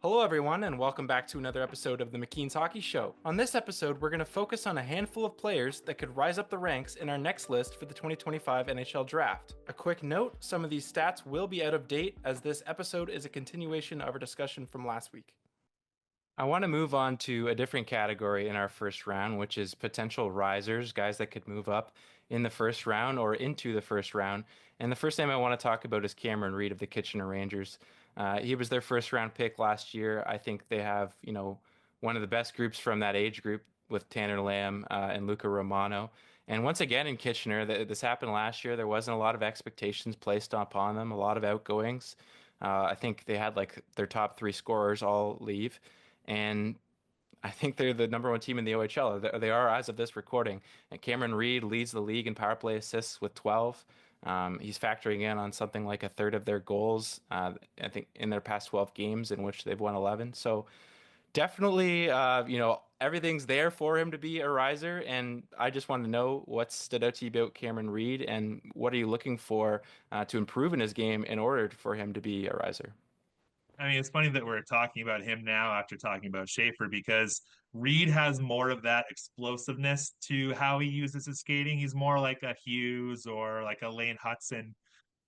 Hello, everyone, and welcome back to another episode of the McKeen's Hockey Show. On this episode, we're going to focus on a handful of players that could rise up the ranks in our next list for the 2025 NHL Draft. A quick note, some of these stats will be out of date as this episode is a continuation of our discussion from last week. I want to move on to a different category in our first round, which is potential risers, guys that could move up in the first round or into the first round. And the first name I want to talk about is Cameron Reid of the Kitchener Rangers. He was their first round pick last year. I think they have, one of the best groups from that age group with Tanner Lamb and Luca Romano. And once again in Kitchener, this happened last year. There wasn't a lot of expectations placed upon them, a lot of outgoings. I think they had like their top three scorers all leave. And I think they're the number one team in the OHL. They are as of this recording. And Cameron Reid leads the league in power play assists with 12. He's factoring in on something like a third of their goals, I think, in their past 12 games in which they've won 11. So definitely, everything's there for him to be a riser. And I just want to know what stood out to you about Cameron Reid and what are you looking for to improve in his game in order for him to be a riser? I mean, it's funny that we're talking about him now after talking about Schaefer because Reid has more of that explosiveness to how he uses his skating. He's more like a Hughes or like a Lane Hudson,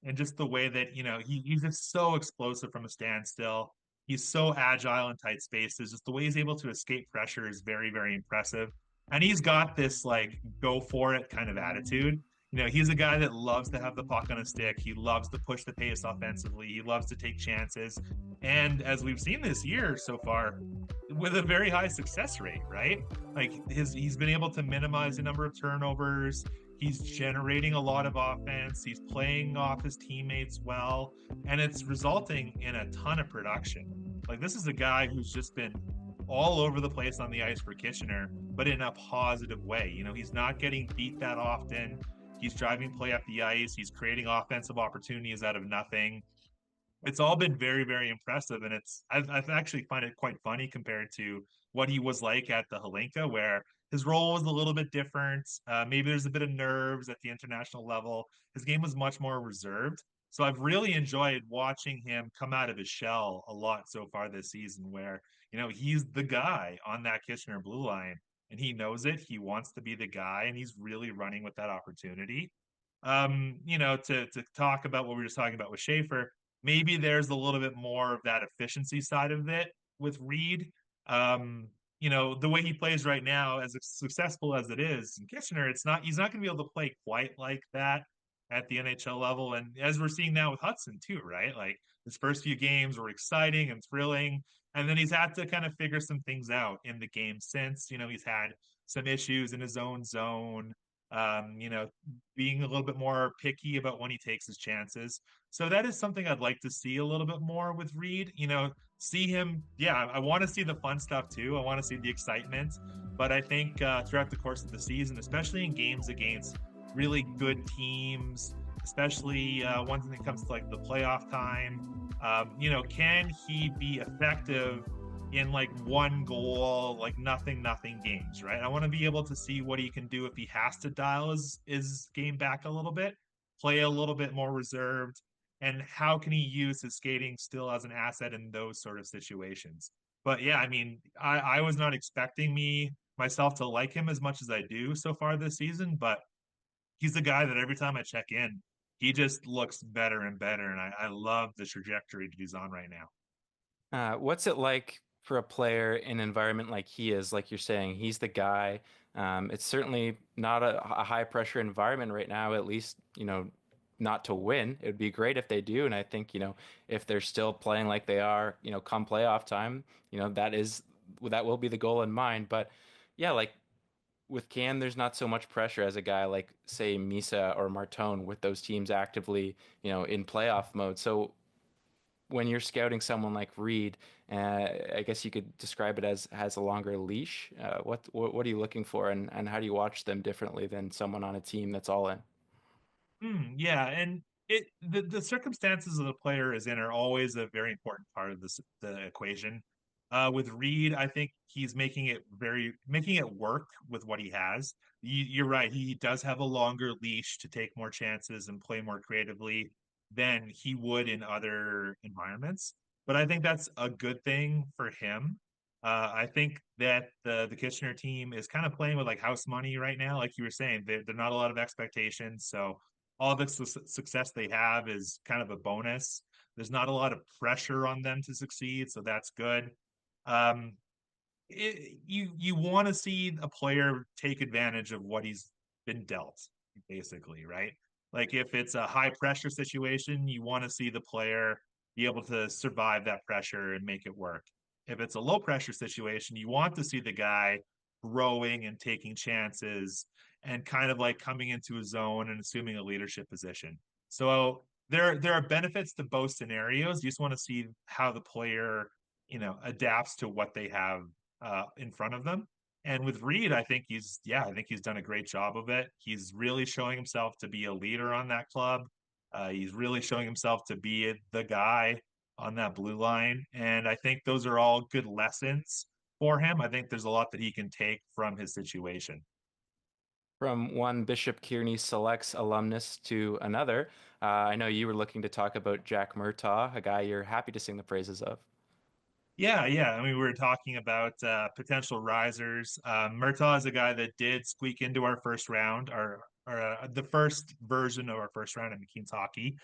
and just the way that, he's just so explosive from a standstill. He's so agile in tight spaces. Just the way he's able to escape pressure is very, very impressive. And he's got this like go for it kind of attitude. He's a guy that loves to have the puck on a stick. He loves to push the pace offensively. He loves to take chances. And as we've seen this year so far, with a very high success rate, right? Like he's been able to minimize the number of turnovers. He's generating a lot of offense. He's playing off his teammates well, and it's resulting in a ton of production. Like this is a guy who's just been all over the place on the ice for Kitchener, but in a positive way. He's not getting beat that often. He's driving play up the ice. He's creating offensive opportunities out of nothing. It's all been very, very impressive, and I've actually find it quite funny compared to what he was like at the Helenka, where his role was a little bit different. Maybe there's a bit of nerves at the international level. His game was much more reserved. So I've really enjoyed watching him come out of his shell a lot so far this season, where he's the guy on that Kitchener blue line, and he knows it. He wants to be the guy, and he's really running with that opportunity. To talk about what we were just talking about with Schaefer, maybe there's a little bit more of that efficiency side of it with Reid. The way he plays right now, as successful as it is in Kitchener, he's not going to be able to play quite like that at the NHL level. And as we're seeing now with Hudson too, right? Like his first few games were exciting and thrilling, and then he's had to kind of figure some things out in the game since. He's had some issues in his own zone. Being a little bit more picky about when he takes his chances. So that is something I'd like to see a little bit more with Reid. See him. Yeah, I want to see the fun stuff too. I want to see the excitement. But I think throughout the course of the season, especially in games against really good teams, especially ones when it comes to like the playoff time, can he be effective in like one goal, like nothing games, right? I want to be able to see what he can do if he has to dial his game back a little bit, play a little bit more reserved, and how can he use his skating still as an asset in those sort of situations. But yeah, I mean, I was not expecting myself to like him as much as I do so far this season, but he's the guy that every time I check in, he just looks better and better. And I love the trajectory that he's on right now. What's it like for a player in an environment like he is? Like you're saying, he's the guy. It's certainly not a high pressure environment right now, at least, not to win. It would be great if they do. And I think, if they're still playing like they are, come playoff time, that will be the goal in mind. But yeah, like with Cam, there's not so much pressure as a guy like, say, Misa or Martone with those teams actively, in playoff mode. So when you're scouting someone like Reid, I guess you could describe it as has a longer leash. What are you looking for, and how do you watch them differently than someone on a team that's all in? Yeah, and the circumstances of the player is in are always a very important part of the equation. With Reid, I think he's making it work with what he has. You're right; he does have a longer leash to take more chances and play more creatively than he would in other environments. but I think that's a good thing for him. I think that the Kitchener team is kind of playing with like house money right now. Like you were saying, they're not a lot of expectations. So all the success they have is kind of a bonus. There's not a lot of pressure on them to succeed. So that's good. Um, you want to see a player take advantage of what he's been dealt, basically, right? Like if it's a high pressure situation, you want to see the player be able to survive that pressure and make it work. If it's a low pressure situation, you want to see the guy growing and taking chances and kind of like coming into a zone and assuming a leadership position. So there are benefits to both scenarios. You just want to see how the player, adapts to what they have in front of them. And with Reid, I think he's done a great job of it. He's really showing himself to be a leader on that club. He's really showing himself to be the guy on that blue line. And I think those are all good lessons for him. I think there's a lot that he can take from his situation. From one Bishop Kearney Selects alumnus to another, I know you were looking to talk about Jack Murtagh, a guy you're happy to sing the praises of. Yeah, yeah. I mean, we were talking about potential risers. Murtagh is a guy that did squeak into our first round, or the first version of our first round in McKeen's hockey,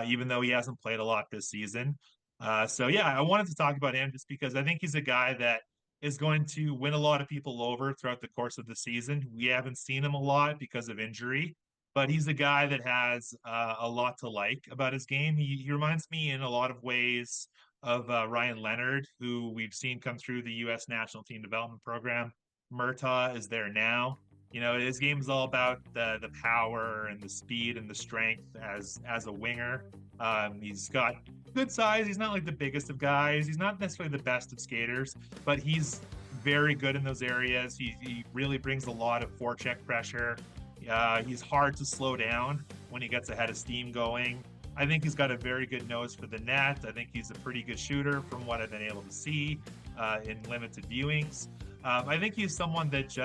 even though he hasn't played a lot this season. So yeah, I wanted to talk about him just because I think he's a guy that is going to win a lot of people over throughout the course of the season. We haven't seen him a lot because of injury, but he's a guy that has a lot to like about his game. He reminds me in a lot of ways of Ryan Leonard, who we've seen come through the U.S. National Team Development Program. Murtagh is there now. His game is all about the power and the speed and the strength as a winger. He's got good size. He's not like the biggest of guys. He's not necessarily the best of skaters, but he's very good in those areas. He really brings a lot of forecheck pressure. He's hard to slow down when he gets ahead of steam going. I think he's got a very good nose for the net. I think he's a pretty good shooter from what I've been able to see in limited viewings. I think he's someone that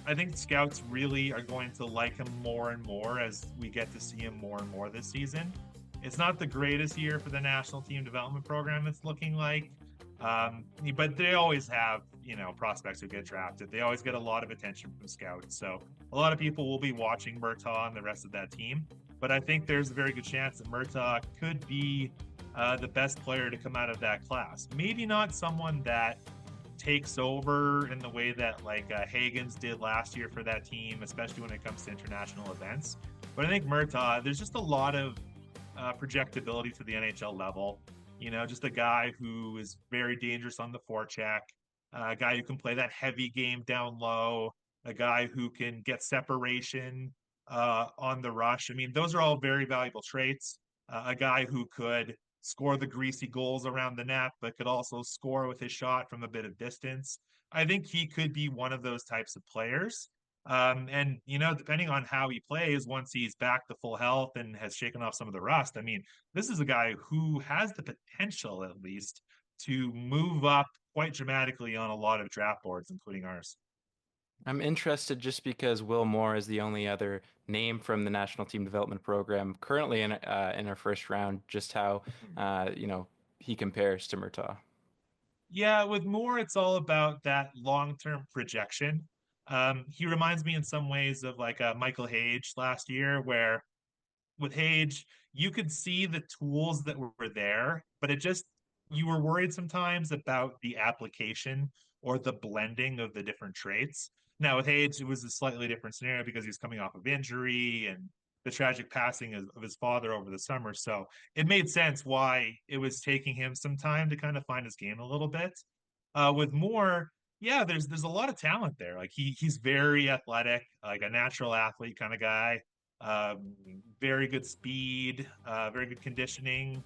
I think scouts really are going to like him more and more as we get to see him more and more this season. It's not the greatest year for the National Team Development Program, it's looking like. But they always have, prospects who get drafted. They always get a lot of attention from scouts. So a lot of people will be watching Murtagh and the rest of that team. But I think there's a very good chance that Murtagh could be the best player to come out of that class. Maybe not someone that takes over in the way that like Hagens did last year for that team, especially when it comes to international events. But I think Murtagh, there's just a lot of projectability to the NHL level. Just a guy who is very dangerous on the forecheck, a guy who can play that heavy game down low, a guy who can get separation on the rush. I mean, those are all very valuable traits. A guy who could score the greasy goals around the net, but could also score with his shot from a bit of distance. I think he could be one of those types of players. And depending on how he plays, once he's back to full health and has shaken off some of the rust, I mean, this is a guy who has the potential, at least, to move up quite dramatically on a lot of draft boards, including ours. I'm interested just because Will Moore is the only other name from the National Team Development Program currently in our first round, just how he compares to Murtagh. Yeah, with Moore, it's all about that long-term projection. He reminds me in some ways of like Michael Hage last year, where with Hage, you could see the tools that were there, but you were worried sometimes about the application or the blending of the different traits. Now with Hage, it was a slightly different scenario because he's coming off of injury and the tragic passing of his father over the summer. So it made sense why it was taking him some time to kind of find his game a little bit. With Moore, yeah, there's a lot of talent there. Like he's very athletic, like a natural athlete kind of guy. Um, Very good speed, very good conditioning.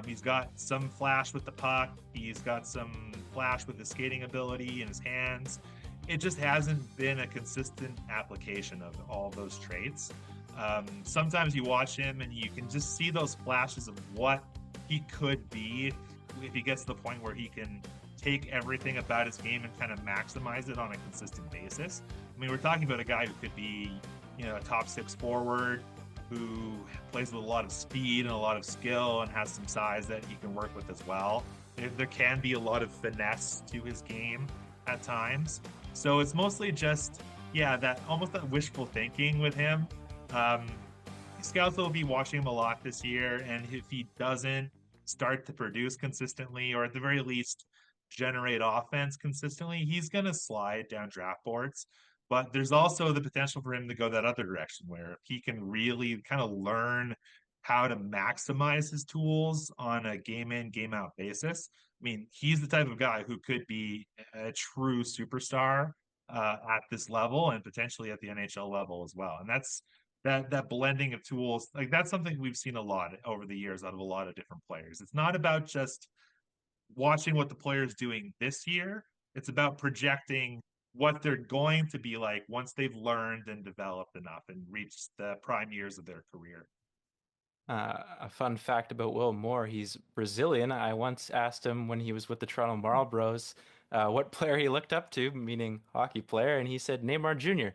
He's got some flash with the puck. He's got some flash with his skating ability and his hands. It just hasn't been a consistent application of all those traits. Sometimes you watch him and you can just see those flashes of what he could be if he gets to the point where he can take everything about his game and kind of maximize it on a consistent basis. I mean, we're talking about a guy who could be, a top six forward who plays with a lot of speed and a lot of skill and has some size that he can work with as well. There can be a lot of finesse to his game at times. So it's mostly just, yeah, that almost that wishful thinking with him. Um, Scouts will be watching him a lot this year, and if he doesn't start to produce consistently, or at the very least generate offense consistently, he's going to slide down draft boards. But there's also the potential for him to go that other direction where if he can really kind of learn how to maximize his tools on a game in, game out basis. I mean, he's the type of guy who could be a true superstar at this level and potentially at the NHL level as well. And that blending of tools, like that's something we've seen a lot over the years out of a lot of different players. It's not about just watching what the player's doing this year. It's about projecting what they're going to be like once they've learned and developed enough and reached the prime years of their career. A fun fact about Will Moore, he's Brazilian. I once asked him when he was with the Toronto Marlboros what player he looked up to, meaning hockey player, and he said Neymar Jr.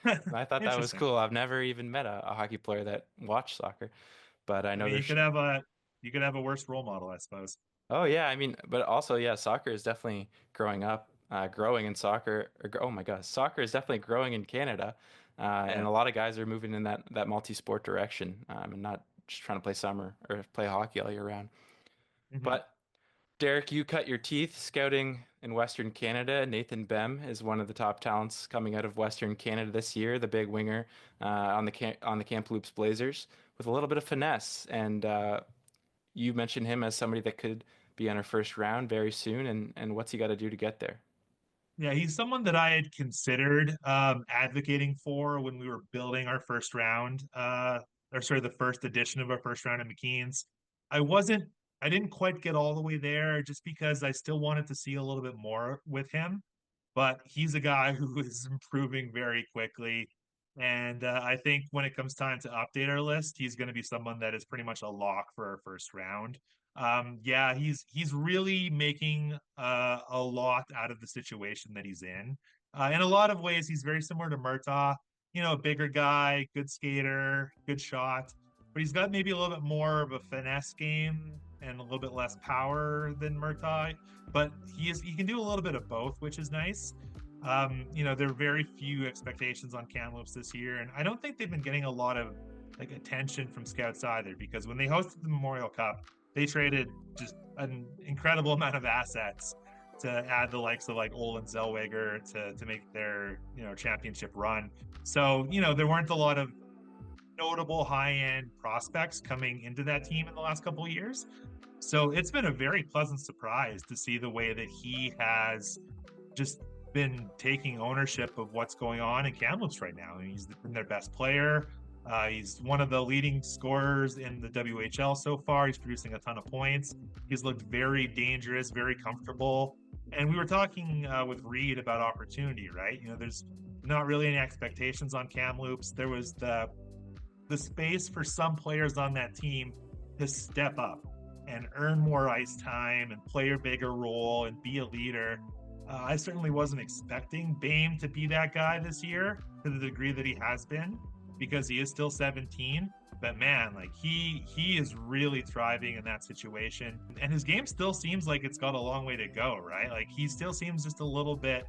I thought that was Interesting. cool. I've never even met a hockey player that watched soccer, but I I know mean, there's. you could have a worse role model, I suppose. Oh yeah, I mean, but also yeah, soccer is definitely growing in soccer. Oh my gosh, soccer is definitely growing in Canada, and Yeah. a lot of guys are moving in that multi-sport direction, and not just trying to play summer or play hockey all year round. Hmm. But Derek, you cut your teeth scouting in Western Canada. Nathan Behm is one of the top talents coming out of Western Canada this year, the big winger on the Kamloops Blazers, with a little bit of finesse. And you mentioned him as somebody that could be on our first round very soon. And what's he got to do to get there? Yeah, he's someone that I had considered advocating for when we were building our first round, or sorry, the first edition of our first round of McKeen's. I wasn't, I didn't quite get all the way there just because I still wanted to see a little bit more with him. But he's a guy who is improving very quickly. And I think when it comes time to update our list, he's going to be someone that is pretty much a lock for our first round. Yeah, he's really making a lot out of the situation that he's in. In a lot of ways, he's very similar to Murtagh. You know, a bigger guy, good skater, good shot, but he's got maybe a little bit more of a finesse game and a little bit less power than Murtagh. But he can do a little bit of both, which is nice. You know, there are very few expectations on Kamloops this year, and I don't think they've been getting a lot of like attention from scouts either. Because when they hosted the Memorial Cup, they traded just an incredible amount of assets to add the likes of like Olin Zellweger to make their championship run. So there weren't a lot of notable high end prospects coming into that team in the last couple of years. So it's been a very pleasant surprise to see the way that he has just been taking ownership of what's going on in Kamloops right now. I mean, he's been their best player. He's one of the leading scorers in the WHL so far. He's producing a ton of points. He's looked very dangerous, very comfortable. And we were talking with Reid about opportunity, right? There's not really any expectations on Kamloops. There was the space for some players on that team to step up and earn more ice time and play a bigger role and be a leader. I certainly wasn't expecting Behm to be that guy this year to the degree that he has been, because he is still 17. But man, like he is really thriving in that situation, and his game still seems like it's got a long way to go, right? Like he still seems just a little bit,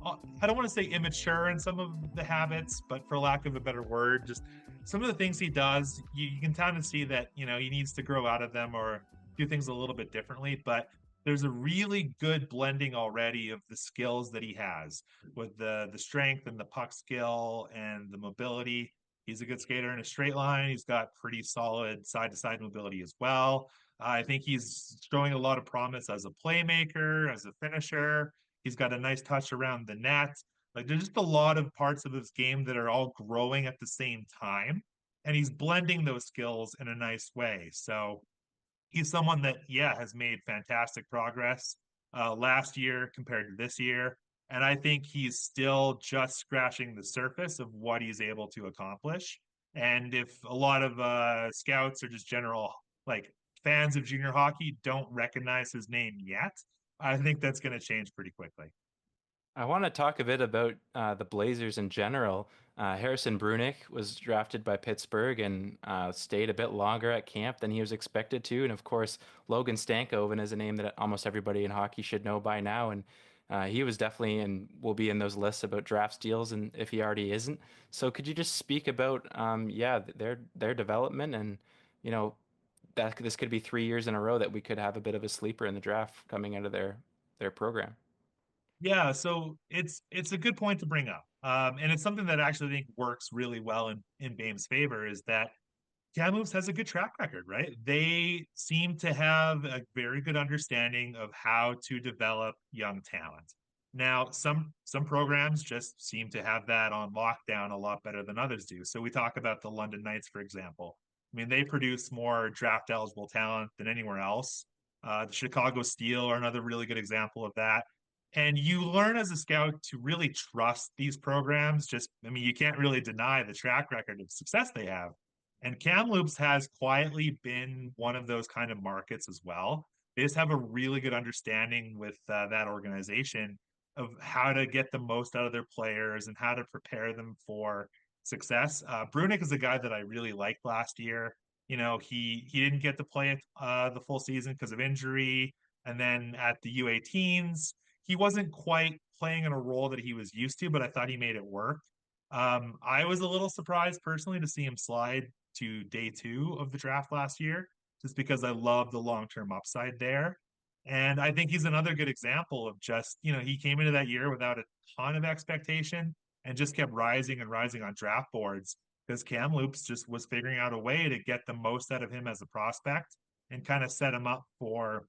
I don't want to say immature in some of the habits, but for lack of a better word, just some of the things he does, you can kind of see that he needs to grow out of them or do things a little bit differently. But there's a really good blending already of the skills that he has with the strength and the puck skill and the mobility. He's a good skater in a straight line. He's got pretty solid side to side mobility as well. I think he's showing a lot of promise as a playmaker, as a finisher. He's got a nice touch around the net. Like there's just a lot of parts of his game that are all growing at the same time. And he's blending those skills in a nice way. So he's someone that, yeah, has made fantastic progress last year compared to this year. And I think he's still just scratching the surface of what he's able to accomplish. And if a lot of scouts or just general like fans of junior hockey don't recognize his name yet, I think that's going to change pretty quickly. I want to talk a bit about the Blazers in general. Harrison Brunick was drafted by Pittsburgh and stayed a bit longer at camp than he was expected to. And of course, Logan Stankoven is a name that almost everybody in hockey should know by now. And he was definitely and will be in those lists about draft steals, and if he already isn't. So could you just speak about, yeah, their development and, you know, that this could be 3 years in a row that we could have a bit of a sleeper in the draft coming out of their program. Yeah, so it's a good point to bring up. And it's something that I actually think works really well in Behm's favor is that Kamloops has a good track record, right? They seem to have a very good understanding of how to develop young talent. Now, some programs just seem to have that on lockdown a lot better than others do. So we talk about the London Knights, for example. I mean, they produce more draft eligible talent than anywhere else. The Chicago Steel are another really good example of that. And you learn as a scout to really trust these programs. Just, I mean, you can't really deny the track record of success they have. And Kamloops has quietly been one of those kind of markets as well. They just have a really good understanding with that organization of how to get the most out of their players and how to prepare them for success. Brunick is a guy that I really liked last year. You know, he didn't get to play the full season because of injury, and then at the U18s, he wasn't quite playing in a role that he was used to, but I thought he made it work. I was a little surprised personally to see him slide to day two of the draft last year, just because I love the long term upside there. And I think he's another good example of just, you know, he came into that year without a ton of expectation and just kept rising and rising on draft boards because Kamloops just was figuring out a way to get the most out of him as a prospect and kind of set him up for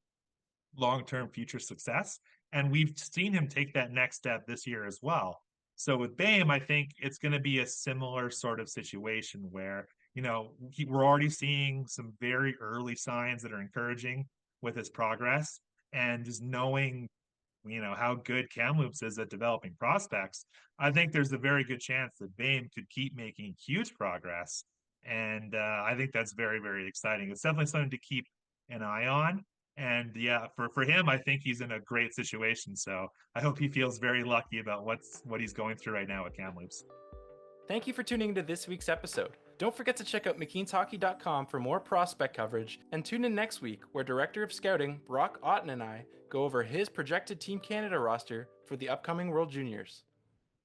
long term future success. And we've seen him take that next step this year as well. So with Behm, I think it's going to be a similar sort of situation where, you know, we're already seeing some very early signs that are encouraging with his progress. And just knowing, you know, how good Kamloops is at developing prospects, I think there's a very good chance that Behm could keep making huge progress. And I think that's very, very exciting. It's definitely something to keep an eye on. And yeah, for him, I think he's in a great situation. So I hope he feels very lucky about what he's going through right now at Kamloops. Thank you for tuning into this week's episode. Don't forget to check out McKeensHockey.com for more prospect coverage, and tune in next week where Director of Scouting Brock Otten and I go over his projected Team Canada roster for the upcoming World Juniors.